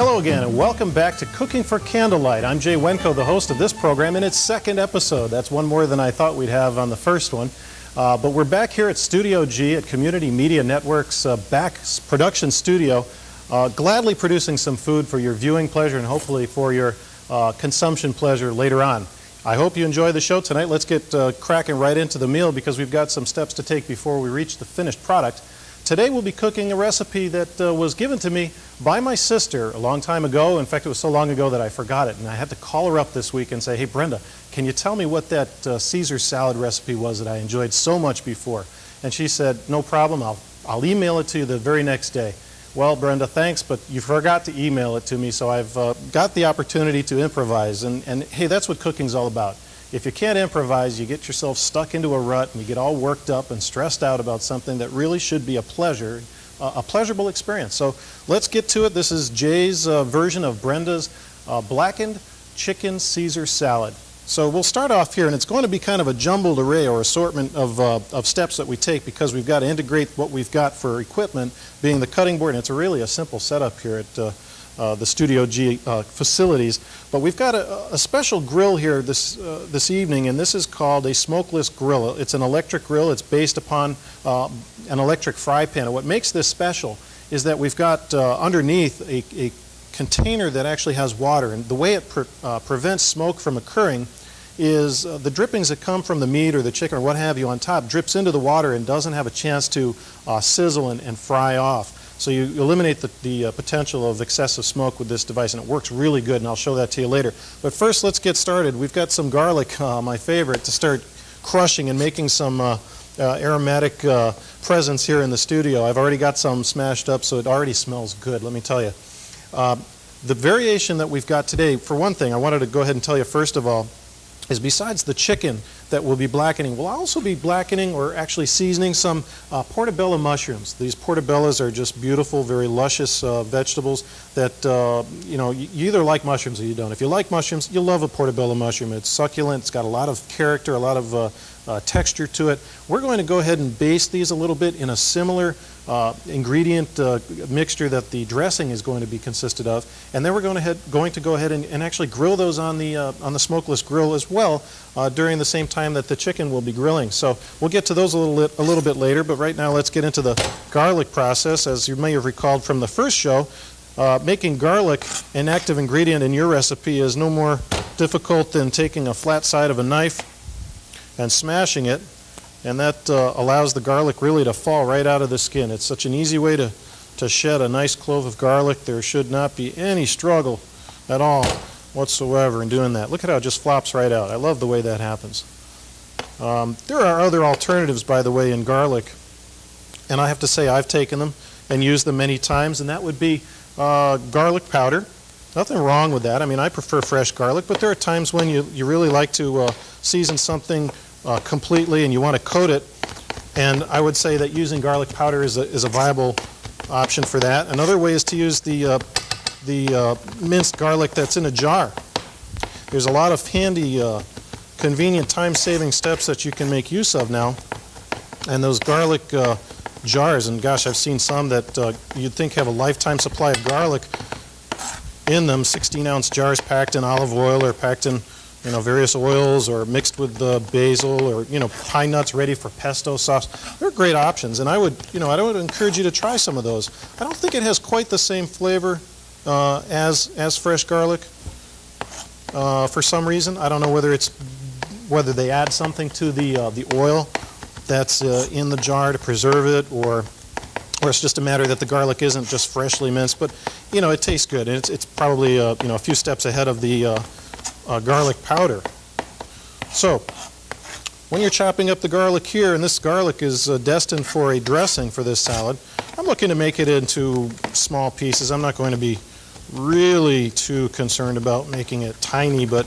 Hello again, and welcome back to Cooking for Candlelight. I'm Wiencko, the host of this program, and its second episode. That's one more than I thought we'd have on the first one. But we're back here at Studio G at Community Media Network's back production studio, gladly producing some food for your viewing pleasure and hopefully for your consumption pleasure later on. I hope you enjoy the show tonight. Let's get cracking right into the meal because we've got some steps to take before we reach the finished product. Today we'll be cooking a recipe that was given to me by my sister a long time ago. In fact, it was so long ago that I forgot it, and I had to call her up this week and say, hey Brenda, can you tell me what that Caesar salad recipe was that I enjoyed so much before? And she said, no problem, I'll email it to you the very next day. Well, Brenda, thanks, but you forgot to email it to me, so I've got the opportunity to improvise. And hey, that's what cooking's all about. If you can't improvise, you get yourself stuck into a rut and you get all worked up and stressed out about something that really should be a pleasure, a pleasurable experience. So let's get to it. This is Jay's version of Brenda's Blackened Chicken Caesar Salad. So we'll start off here, and it's going to be kind of a jumbled array or assortment of steps that we take because we've got to integrate what we've got for equipment, being the cutting board, and it's really a simple setup here at the Studio G facilities. But we've got a special grill here this evening, and this is called a smokeless grill. It's an electric grill. It's based upon an electric fry pan. And what makes this special is that we've got underneath a container that actually has water, and the way it prevents smoke from occurring is the drippings that come from the meat or the chicken or what have you on top drips into the water and doesn't have a chance to sizzle and fry off. So you eliminate the potential of excessive smoke with this device, and it works really good, and I'll show that to you later. But first, let's get started. We've got some garlic, my favorite, to start crushing and making some aromatic presence here in the studio. I've already got some smashed up, so it already smells good, let me tell you. The variation that we've got today, for one thing, I wanted to go ahead and tell you first of all, is besides the chicken that we'll be blackening, we'll also be blackening or actually seasoning some portobello mushrooms. These portobellos are just beautiful, very luscious vegetables that, you either like mushrooms or you don't. If you like mushrooms, you'll love a portobello mushroom. It's succulent, it's got a lot of character, a lot of texture to it. We're going to go ahead and baste these a little bit in a similar ingredient mixture that the dressing is going to be consisted of, and then we're going to go ahead and actually grill those on the smokeless grill as well during the same time that the chicken will be grilling. So we'll get to those a little bit later, but right now let's get into the garlic process. As you may have recalled from the first show, making garlic an active ingredient in your recipe is no more difficult than taking a flat side of a knife and smashing it, and that allows the garlic really to fall right out of the skin. It's such an easy way to shed a nice clove of garlic. There should not be any struggle at all whatsoever in doing that. Look at how it just flops right out. I love the way that happens. There are other alternatives, by the way, in garlic, and I have to say I've taken them and used them many times, and that would be garlic powder. Nothing wrong with that. I mean, I prefer fresh garlic, but there are times when you really like to season something completely and you want to coat it, and I would say that using garlic powder is a viable option for that. Another way is to use the minced garlic that's in a jar. There's a lot of handy, convenient, time-saving steps that you can make use of now, and those garlic jars, and gosh, I've seen some that you'd think have a lifetime supply of garlic in them, 16-ounce jars packed in olive oil or packed in various oils or mixed with basil or pine nuts ready for pesto sauce. They're great options, and I would encourage you to try some of those. I don't think it has quite the same flavor as fresh garlic for some reason. I don't know whether they add something to the oil that's in the jar to preserve it, or it's just a matter that the garlic isn't just freshly minced. But it tastes good, and it's probably a few steps ahead of the garlic powder. So when you're chopping up the garlic here, and this garlic is destined for a dressing for this salad, I'm looking to make it into small pieces. I'm not going to be really too concerned about making it tiny, but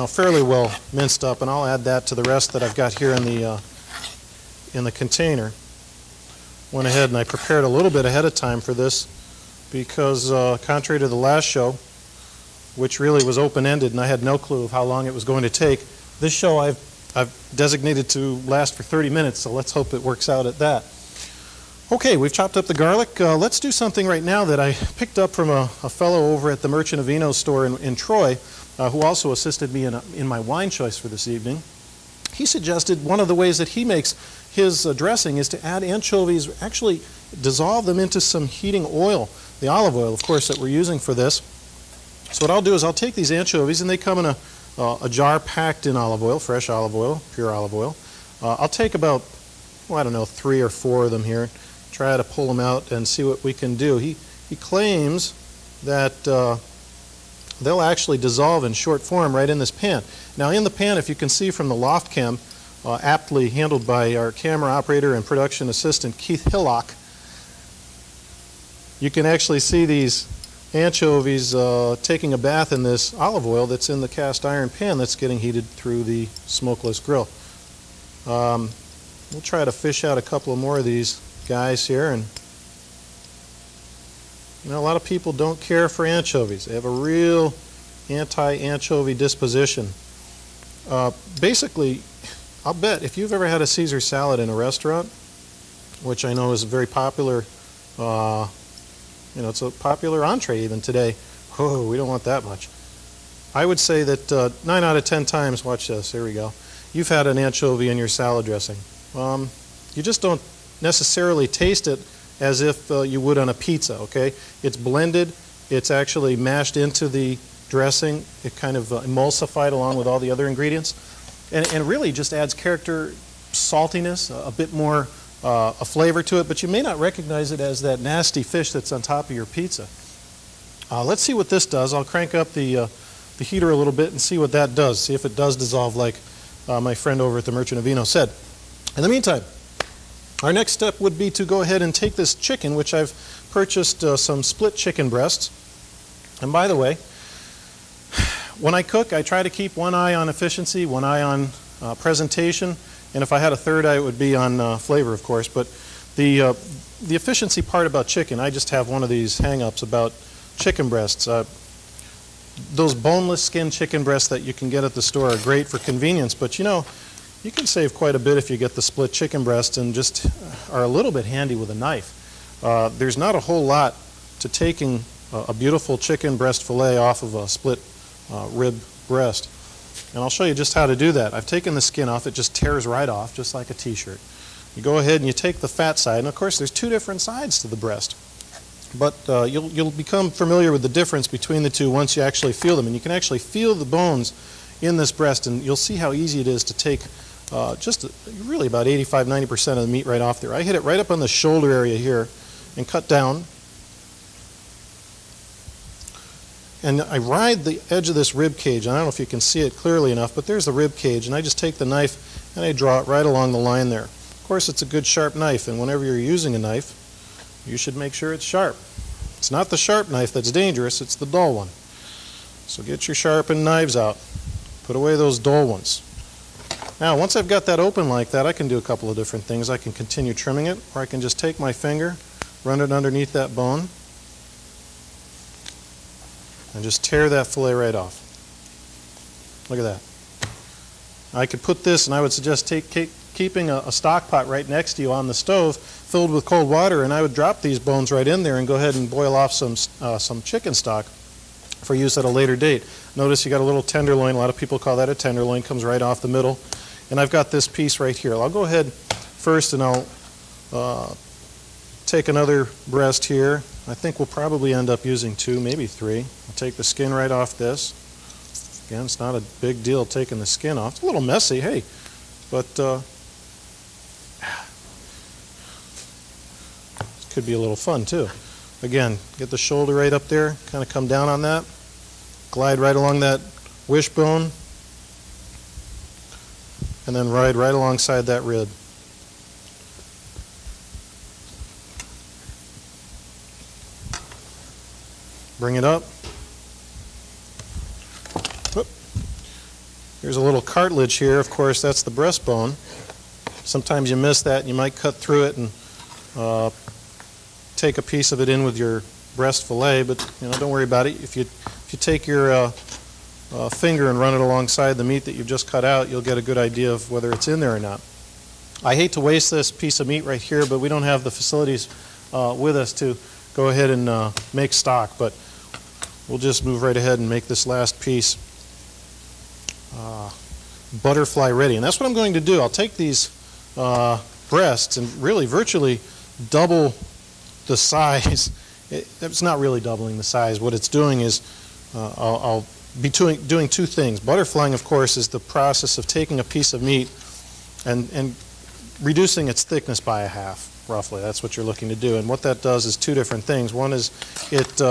fairly well minced up, and I'll add that to the rest that I've got here in the container. Went ahead and I prepared a little bit ahead of time for this because contrary to the last show, which really was open-ended and I had no clue of how long it was going to take, this show I've designated to last for 30 minutes, so let's hope it works out at that. Okay, we've chopped up the garlic. Let's do something right now that I picked up from a fellow over at the Merchant of Vino store in Troy, who also assisted me in my wine choice for this evening. He suggested one of the ways that he makes his dressing is to add anchovies, actually dissolve them into some heating oil, the olive oil, of course, that we're using for this. So what I'll do is I'll take these anchovies, and they come in a jar packed in olive oil, fresh olive oil, pure olive oil. I'll take about, I don't know, 3 or 4 of them here. Try to pull them out and see what we can do. He claims that they'll actually dissolve in short form right in this pan. Now in the pan, if you can see from the loft cam, aptly handled by our camera operator and production assistant Keith Hillock, you can actually see these anchovies taking a bath in this olive oil that's in the cast iron pan that's getting heated through the smokeless grill. We'll try to fish out a couple of more of these guys here, and a lot of people don't care for anchovies. They have a real anti-anchovy disposition. Basically, I'll bet if you've ever had a Caesar salad in a restaurant, which I know is a very popular, it's a popular entree even today. Oh, we don't want that much. I would say that 9 out of 10 times, watch this, here we go, you've had an anchovy in your salad dressing. You just don't necessarily taste it as if you would on a pizza, okay? It's blended, it's actually mashed into the dressing, it kind of emulsified along with all the other ingredients, and really just adds character, saltiness, a bit more a flavor to it, but you may not recognize it as that nasty fish that's on top of your pizza. Let's see what this does. I'll crank up the heater a little bit and see what that does, see if it does dissolve like my friend over at the Merchant of Vino said. In the meantime, our next step would be to go ahead and take this chicken, which I've purchased some split chicken breasts. And by the way, when I cook, I try to keep one eye on efficiency, one eye on presentation, and if I had a third eye, it would be on flavor, of course. But the efficiency part about chicken, I just have one of these hang-ups about chicken breasts. Those boneless skin chicken breasts that you can get at the store are great for convenience, but you can save quite a bit if you get the split chicken breast and just are a little bit handy with a knife. There's not a whole lot to taking a beautiful chicken breast fillet off of a split rib breast. And I'll show you just how to do that. I've taken the skin off. It just tears right off, just like a t-shirt. You go ahead and you take the fat side, and of course there's 2 different sides to the breast. But you'll become familiar with the difference between the two once you actually feel them. And you can actually feel the bones in this breast, and you'll see how easy it is to take really about 85–90% of the meat right off there. I hit it right up on the shoulder area here and cut down. And I ride the edge of this rib cage. I don't know if you can see it clearly enough, but there's the rib cage, and I just take the knife and I draw it right along the line there. Of course, it's a good sharp knife, and whenever you're using a knife, you should make sure it's sharp. It's not the sharp knife that's dangerous, it's the dull one. So get your sharpened knives out. Put away those dull ones. Now, once I've got that open like that, I can do a couple of different things. I can continue trimming it, or I can just take my finger, run it underneath that bone, and just tear that fillet right off. Look at that. I could put this, and I would suggest keeping a stock pot right next to you on the stove filled with cold water, and I would drop these bones right in there and go ahead and boil off some chicken stock for use at a later date. Notice you got a little tenderloin. A lot of people call that a tenderloin. Comes right off the middle. And I've got this piece right here. I'll go ahead first and I'll take another breast here. I think we'll probably end up using 2, maybe 3. I'll take the skin right off this. Again, it's not a big deal taking the skin off. It's a little messy, hey, but it could be a little fun too. Again, get the shoulder right up there, kind of come down on that, glide right along that wishbone, and then ride right alongside that rib. Bring it up. Whoop. Here's a little cartilage here. Of course, that's the breastbone. Sometimes you miss that and you might cut through it and take a piece of it in with your breast fillet, but don't worry about it. If you take your finger and run it alongside the meat that you've just cut out, you'll get a good idea of whether it's in there or not. I hate to waste this piece of meat right here, but we don't have the facilities with us to go ahead and make stock, but we'll just move right ahead and make this last piece butterfly ready. And that's what I'm going to do. I'll take these breasts and really virtually double the size. It's not really doubling the size. What it's doing is I'll be doing two things. Butterflying, of course, is the process of taking a piece of meat and reducing its thickness by a half, roughly. That's what you're looking to do. And what that does is two different things. One is it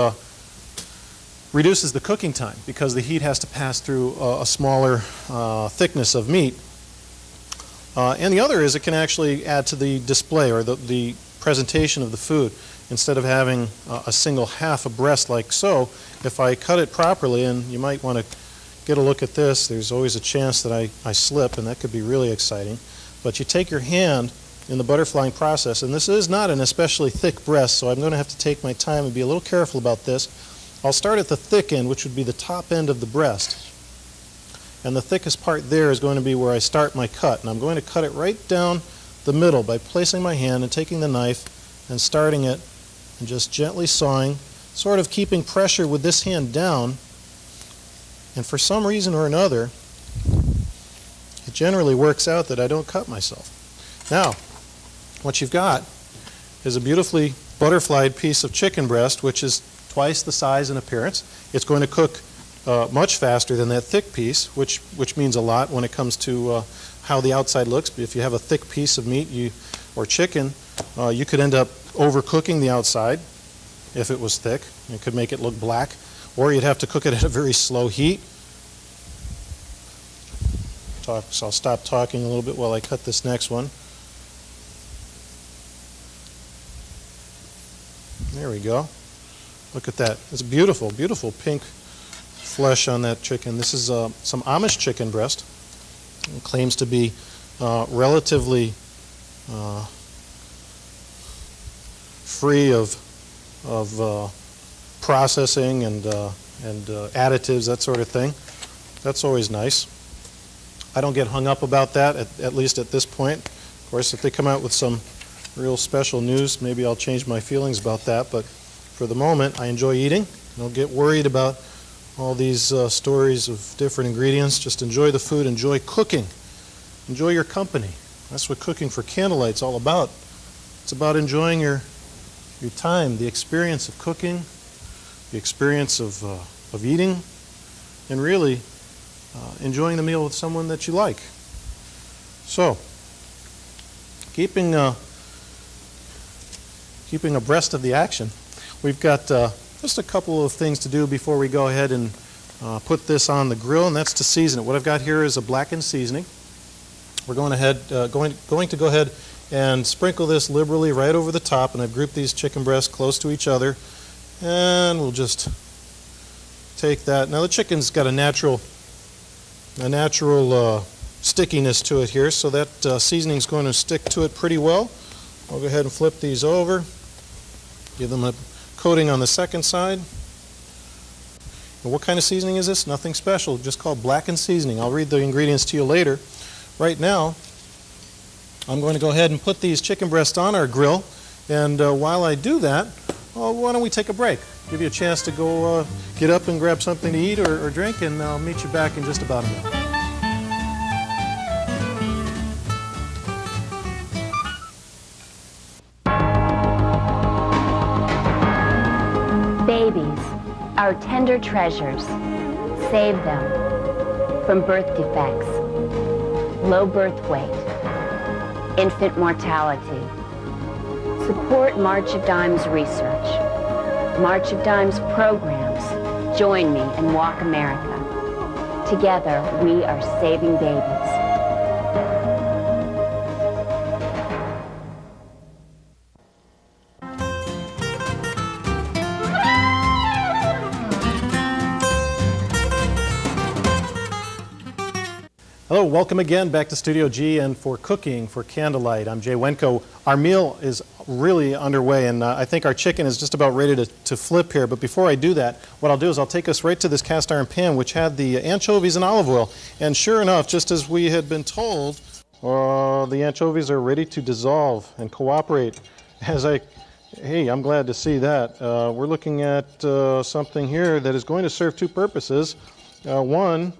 reduces the cooking time because the heat has to pass through a smaller thickness of meat. And the other is it can actually add to the display or the presentation of the food. Instead of having a single half a breast like so, if I cut it properly, and you might want to get a look at this, there's always a chance that I slip, and that could be really exciting. But you take your hand in the butterflying process, and this is not an especially thick breast, so I'm going to have to take my time and be a little careful about this. I'll start at the thick end, which would be the top end of the breast. And the thickest part there is going to be where I start my cut. And I'm going to cut it right down the middle by placing my hand and taking the knife and starting it and just gently sawing, sort of keeping pressure with this hand down. And for some reason or another, it generally works out that I don't cut myself. Now, what you've got is a beautifully butterflied piece of chicken breast, which is twice the size and appearance. It's going to cook much faster than that thick piece, which means a lot when it comes to how the outside looks. If you have a thick piece of meat or chicken, you could end up overcooking the outside if it was thick. It could make it look black, or you'd have to cook it at a very slow heat. So I'll stop talking a little bit while I cut this next one. There we go. Look at that. It's beautiful, beautiful pink flesh on that chicken. This is some Amish chicken breast. It claims to be relatively free of processing and additives, that sort of thing. That's always nice. I don't get hung up about that, at least at this point. Of course, if they come out with some real special news, maybe I'll change my feelings about that. But for the moment, I enjoy eating. Don't get worried about all these stories of different ingredients. Just enjoy the food, enjoy cooking, enjoy your company. That's what cooking for Candlelight's all about. It's about enjoying your time, the experience of cooking, the experience of eating, and really enjoying the meal with someone that you like. So, keeping abreast of the action, we've got just a couple of things to do before we go ahead and put this on the grill, and that's to season it. What I've got here is a blackened seasoning. We're going to go ahead and sprinkle this liberally right over the top, and I've grouped these chicken breasts close to each other, and we'll just take that. Now the chicken's got a natural stickiness to it here, so that seasoning's going to stick to it pretty well. I'll go ahead and flip these over, give them a coating on the second side. And what kind of seasoning is this? Nothing special, just called blackened seasoning. I'll read the ingredients to you later. Right now, I'm going to go ahead and put these chicken breasts on our grill, and while I do that, why don't we take a break? Give you a chance to go get up and grab something to eat or drink, and I'll meet you back in just about a minute. Babies, our tender treasures. Save them from birth defects, low birth weight, infant mortality. Support March of Dimes research, March of Dimes programs. Join me and Walk America. Together, we are saving babies. Hello, welcome again back to Studio G and for Cooking for Candlelight. I'm Jay Wiencko. Our meal is really underway, and I think our chicken is just about ready to flip here. But before I do that, what I'll do is I'll take us right to this cast iron pan, which had the anchovies and olive oil. And sure enough, just as we had been told, The anchovies are ready to dissolve and cooperate. Hey, I'm glad to see that. We're looking at something here that is going to serve two purposes. One,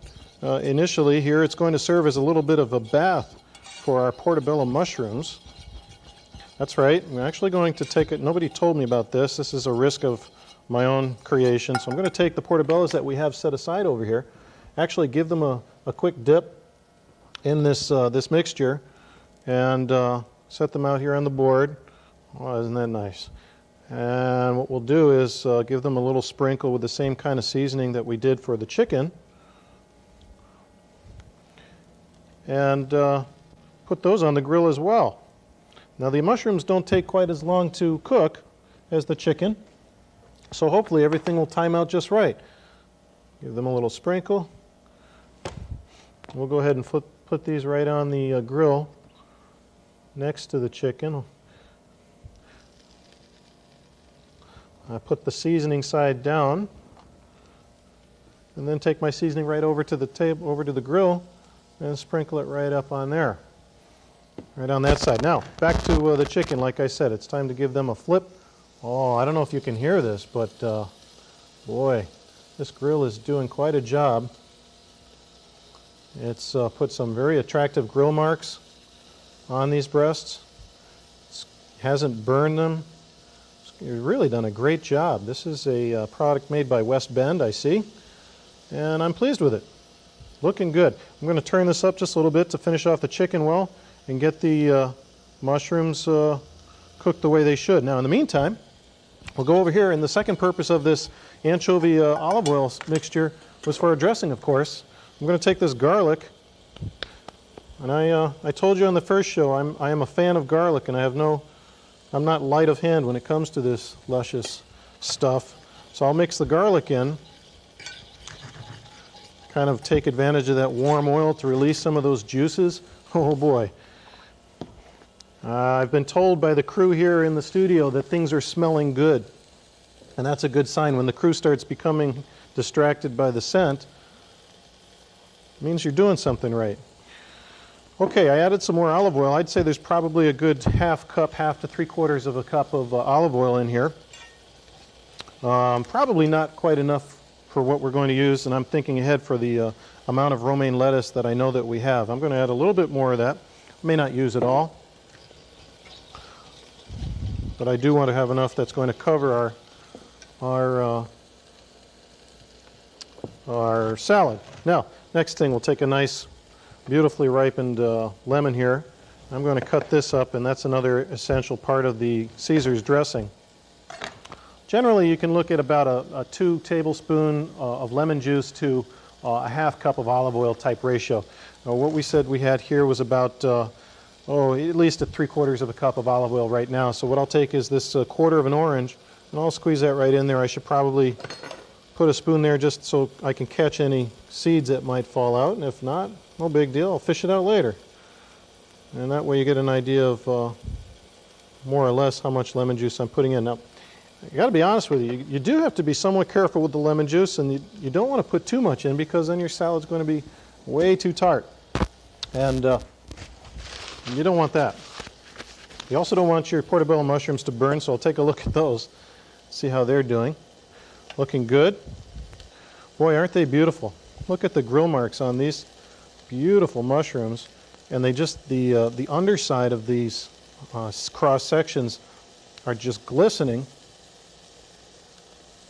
initially here, it's going to serve as a little bit of a bath for our portobello mushrooms. That's right. I'm actually going to take it. Nobody told me about this. This is a risk of my own creation. So I'm going to take the portobellos that we have set aside over here, actually give them a quick dip in this mixture, and set them out here on the board. Oh, isn't that nice? And what we'll do is give them a little sprinkle with the same kind of seasoning that we did for the chicken, and put those on the grill as well. Now the mushrooms don't take quite as long to cook as the chicken, so hopefully everything will time out just right. Give them a little sprinkle. We'll go ahead and put these right on the grill next to the chicken. I put the seasoning side down, and then take my seasoning right over to the table, over to the grill, and sprinkle it right up on there, right on that side. Now back to the chicken. Like I said, it's time to give them a flip. Oh, I don't know if you can hear this, but boy, this grill is doing quite a job. It's put some very attractive grill marks on these breasts. It hasn't burned them. You've really done a great job. This is a product made by West Bend, I see, and I'm pleased with it. Looking good. I'm going to turn this up just a little bit to finish off the chicken well and get the mushrooms cooked the way they should. Now, in the meantime, we'll go over here, and the second purpose of this anchovy olive oil mixture was for a dressing, of course. I'm going to take this garlic, and I told you on the first show I am a fan of garlic, and I'm not light of hand when it comes to this luscious stuff. So I'll mix the garlic in, kind of take advantage of that warm oil to release some of those juices. Oh boy. I've been told by the crew here in the studio that things are smelling good, and that's a good sign. When the crew starts becoming distracted by the scent, it means you're doing something right. Okay, I added some more olive oil. I'd say there's probably a good half to 3/4 of a cup of olive oil in here. Probably not quite enough for what we're going to use, and I'm thinking ahead for the amount of romaine lettuce that I know that we have. I'm going to add a little bit more of that. I may not use it all, but I do want to have enough that's going to cover our salad. Now, next thing, we'll take a nice beautifully ripened lemon here. I'm going to cut this up, and that's another essential part of the Caesar's dressing. Generally, you can look at about a 2 tablespoons of lemon juice to a half cup of olive oil type ratio. What we said we had here was about at least a 3/4 of a cup of olive oil right now. So what I'll take is this quarter of an orange, and I'll squeeze that right in there. I should probably put a spoon there just so I can catch any seeds that might fall out, and if not, no big deal. I'll fish it out later. And that way you get an idea of more or less how much lemon juice I'm putting in. Now, I got to be honest with you, you do have to be somewhat careful with the lemon juice, and you don't want to put too much in, because then your salad's going to be way too tart. And you don't want that. You also don't want your portobello mushrooms to burn, so I'll take a look at those, see how they're doing. Looking good. Boy, aren't they beautiful. Look at the grill marks on these beautiful mushrooms, and they just, the underside of these cross sections are just glistening.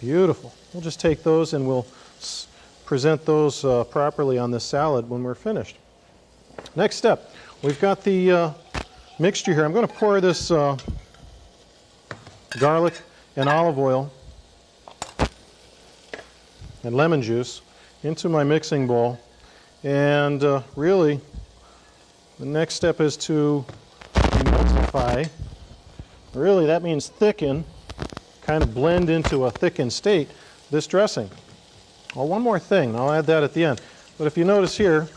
Beautiful. We'll just take those and we'll present those properly on this salad when we're finished. Next step, we've got the mixture here. I'm going to pour this garlic and olive oil and lemon juice into my mixing bowl, and really the next step is to emulsify. Really, that means thicken, kind of blend into a thickened state, this dressing. Well, one more thing, I'll add that at the end. But if you notice here,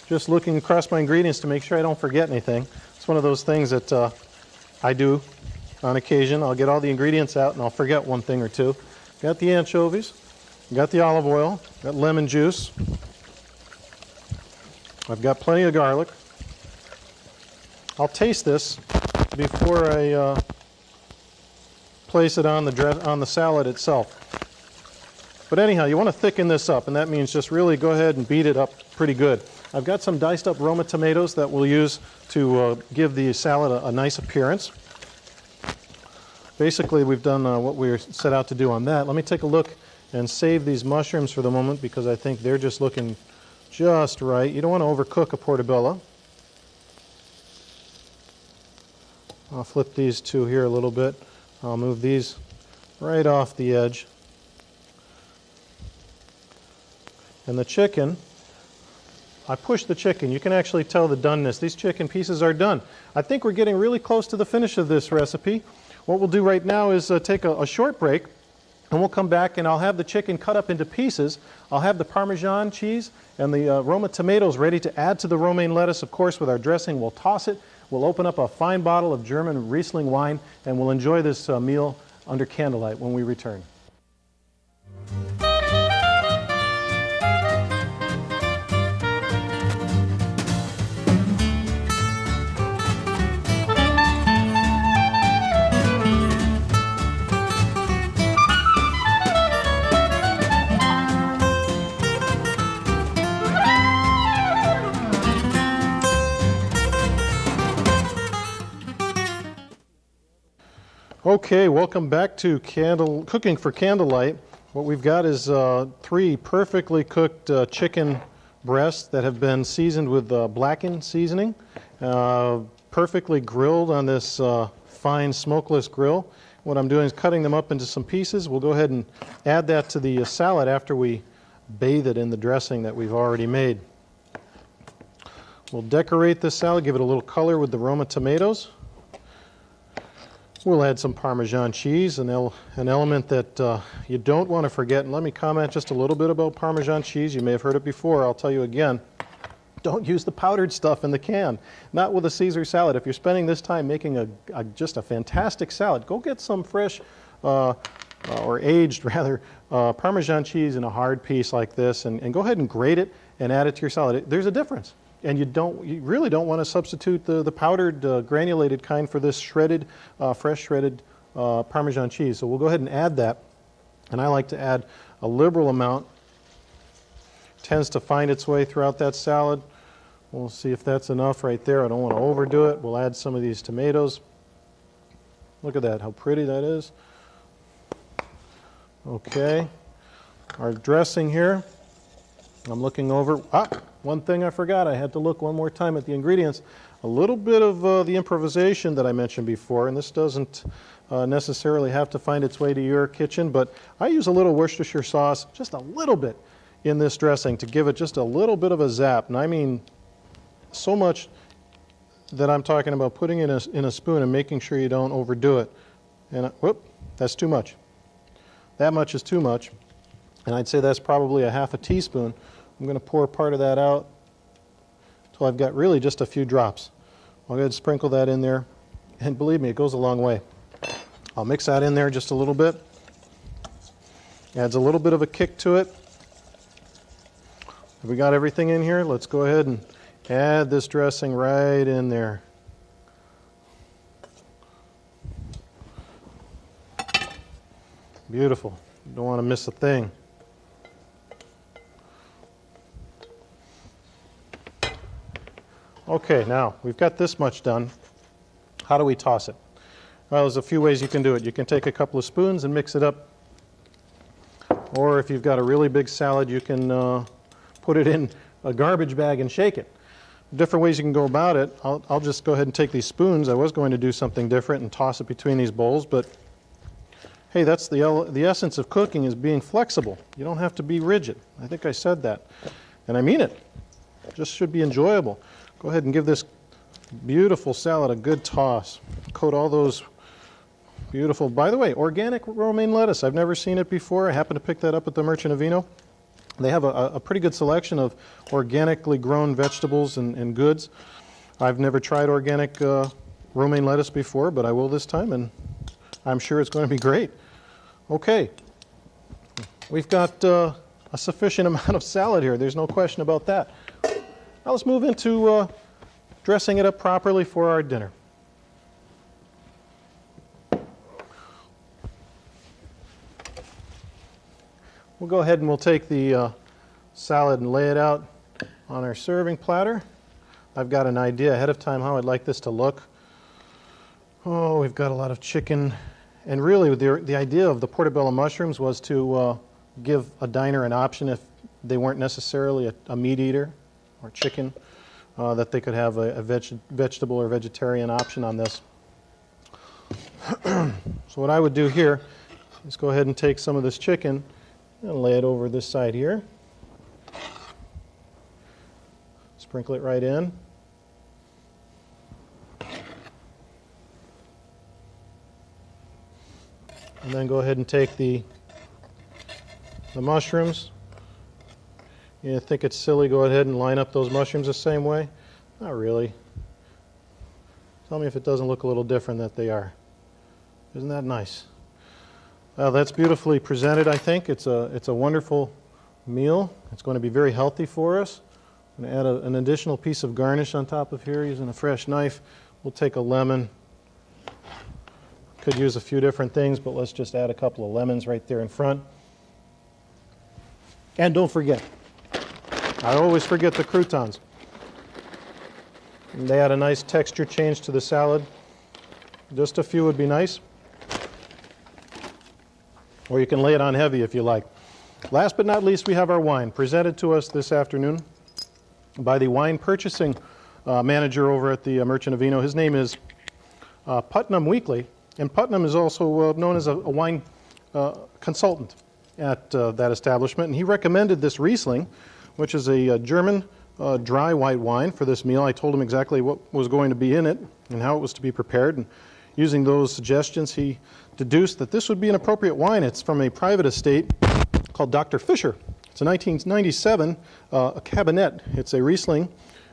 just looking across my ingredients to make sure I don't forget anything. It's one of those things that I do on occasion. I'll get all the ingredients out and I'll forget one thing or two. Got the anchovies, got the olive oil, got lemon juice, I've got plenty of garlic. I'll taste this before I place it on the salad itself. But anyhow, you want to thicken this up, and that means just really go ahead and beat it up pretty good. I've got some diced up Roma tomatoes that we'll use to give the salad a nice appearance. Basically, we've done what we set out to do on that. Let me take a look and save these mushrooms for the moment because I think they're just looking just right. You don't want to overcook a portobello. I'll flip these two here a little bit. I'll move these right off the edge. And the chicken, I pushed the chicken. You can actually tell the doneness. These chicken pieces are done. I think we're getting really close to the finish of this recipe. What we'll do right now is take a short break, and we'll come back and I'll have the chicken cut up into pieces. I'll have the Parmesan cheese and the Roma tomatoes ready to add to the romaine lettuce. Of course, with our dressing, we'll toss it. We'll open up a fine bottle of German Riesling wine, and we'll enjoy this meal under candlelight when we return. Okay, welcome back to Cooking for Candlelight. What we've got is 3 perfectly cooked chicken breasts that have been seasoned with blackened seasoning, perfectly grilled on this fine smokeless grill. What I'm doing is cutting them up into some pieces. We'll go ahead and add that to the salad after we bathe it in the dressing that we've already made. We'll decorate this salad, give it a little color with the Roma tomatoes. We'll add some Parmesan cheese, an element that you don't want to forget. And let me comment just a little bit about Parmesan cheese. You may have heard it before. I'll tell you again. Don't use the powdered stuff in the can. Not with a Caesar salad. If you're spending this time making just a fantastic salad, go get some fresh or aged, rather, Parmesan cheese in a hard piece like this, and go ahead and grate it and add it to your salad. There's a difference. And you really don't want to substitute the powdered, granulated kind for this shredded, fresh shredded Parmesan cheese. So we'll go ahead and add that. And I like to add a liberal amount. It tends to find its way throughout that salad. We'll see if that's enough right there. I don't want to overdo it. We'll add some of these tomatoes. Look at that, how pretty that is. Okay. Our dressing here. I'm looking over. One thing I forgot. I had to look one more time at the ingredients. A little bit of the improvisation that I mentioned before, and this doesn't necessarily have to find its way to your kitchen, but I use a little Worcestershire sauce, just a little bit, in this dressing to give it just a little bit of a zap. And I mean so much that I'm talking about putting it in a spoon and making sure you don't overdo it. And whoop, that's too much. That much is too much. And I'd say that's probably a half a teaspoon. I'm going to pour part of that out until I've got really just a few drops. I'll go ahead and sprinkle that in there. And believe me, it goes a long way. I'll mix that in there just a little bit. Adds a little bit of a kick to it. Have we got everything in here? Let's go ahead and add this dressing right in there. Beautiful. You don't want to miss a thing. Okay, now we've got this much done. How do we toss it? Well, there's a few ways you can do it. You can take a couple of spoons and mix it up. Or if you've got a really big salad, you can put it in a garbage bag and shake it. Different ways you can go about it. I'll just go ahead and take these spoons. I was going to do something different and toss it between these bowls, but hey, that's the essence of cooking, is being flexible. You don't have to be rigid. I think I said that. And I mean it. It just should be enjoyable. Go ahead and give this beautiful salad a good toss. Coat all those beautiful, by the way, organic romaine lettuce. I've never seen it before. I happened to pick that up at the Merchant of Vino. They have a pretty good selection of organically grown vegetables and goods. I've never tried organic romaine lettuce before, but I will this time, and I'm sure it's going to be great. Okay, we've got a sufficient amount of salad here. There's no question about that. Now let's move into dressing it up properly for our dinner. We'll go ahead and we'll take the salad and lay it out on our serving platter. I've got an idea ahead of time how I'd like this to look. Oh, we've got a lot of chicken. And really the idea of the portobello mushrooms was to give a diner an option if they weren't necessarily a meat eater or chicken, that they could have a vegetable or vegetarian option on this. So what I would do here is go ahead and take some of this chicken and lay it over this side here. Sprinkle it right in. And then go ahead and take the mushrooms. You think it's silly, go ahead and line up those mushrooms the same way? Not really. Tell me if it doesn't look a little different that they are. Isn't that nice? Well, that's beautifully presented, I think. It's a wonderful meal. It's going to be very healthy for us. I'm going to add an additional piece of garnish on top of here using a fresh knife. We'll take a lemon. Could use a few different things, but let's just add a couple of lemons right there in front. And don't forget, I always forget the croutons. And they add a nice texture change to the salad. Just a few would be nice. Or you can lay it on heavy if you like. Last but not least, we have our wine, presented to us this afternoon by the wine purchasing manager over at the Merchant of Vino. His name is Putnam Weekly, and Putnam is also known as a wine consultant at that establishment. And he recommended this Riesling, which is a German dry white wine for this meal. I told him exactly what was going to be in it and how it was to be prepared. And using those suggestions, he deduced that this would be an appropriate wine. It's from a private estate called Dr. Fischer. It's a 1997 a Cabernet. It's a Riesling.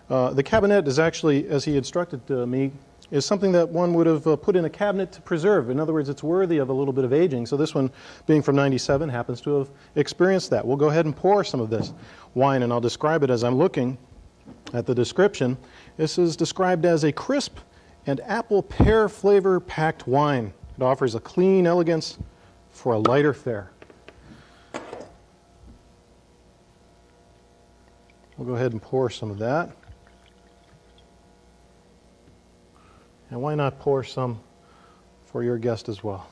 The Cabernet is actually, as he instructed me, is something that one would have put in a cabinet to preserve. In other words, it's worthy of a little bit of aging. So this one, being from 97, happens to have experienced that. We'll go ahead and pour some of this wine, and I'll describe it as I'm looking at the description. This is described as a crisp and apple pear flavor packed wine. It offers a clean elegance for a lighter fare. We'll go ahead and pour some of that. And why not pour some for your guest as well?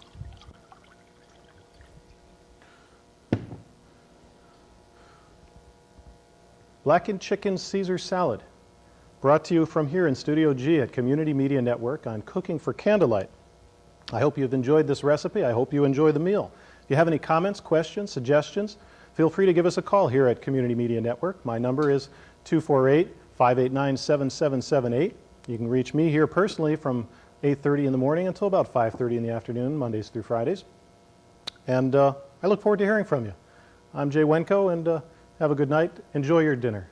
Blackened Chicken Caesar Salad, brought to you from here in Studio G at Community Media Network on Cooking for Candlelight. I hope you've enjoyed this recipe. I hope you enjoy the meal. If you have any comments, questions, suggestions, feel free to give us a call here at Community Media Network. My number is 248-589-7778. You can reach me here personally from 8:30 in the morning until about 5:30 in the afternoon, Mondays through Fridays. And I look forward to hearing from you. I'm Jay Wiencko, and have a good night. Enjoy your dinner.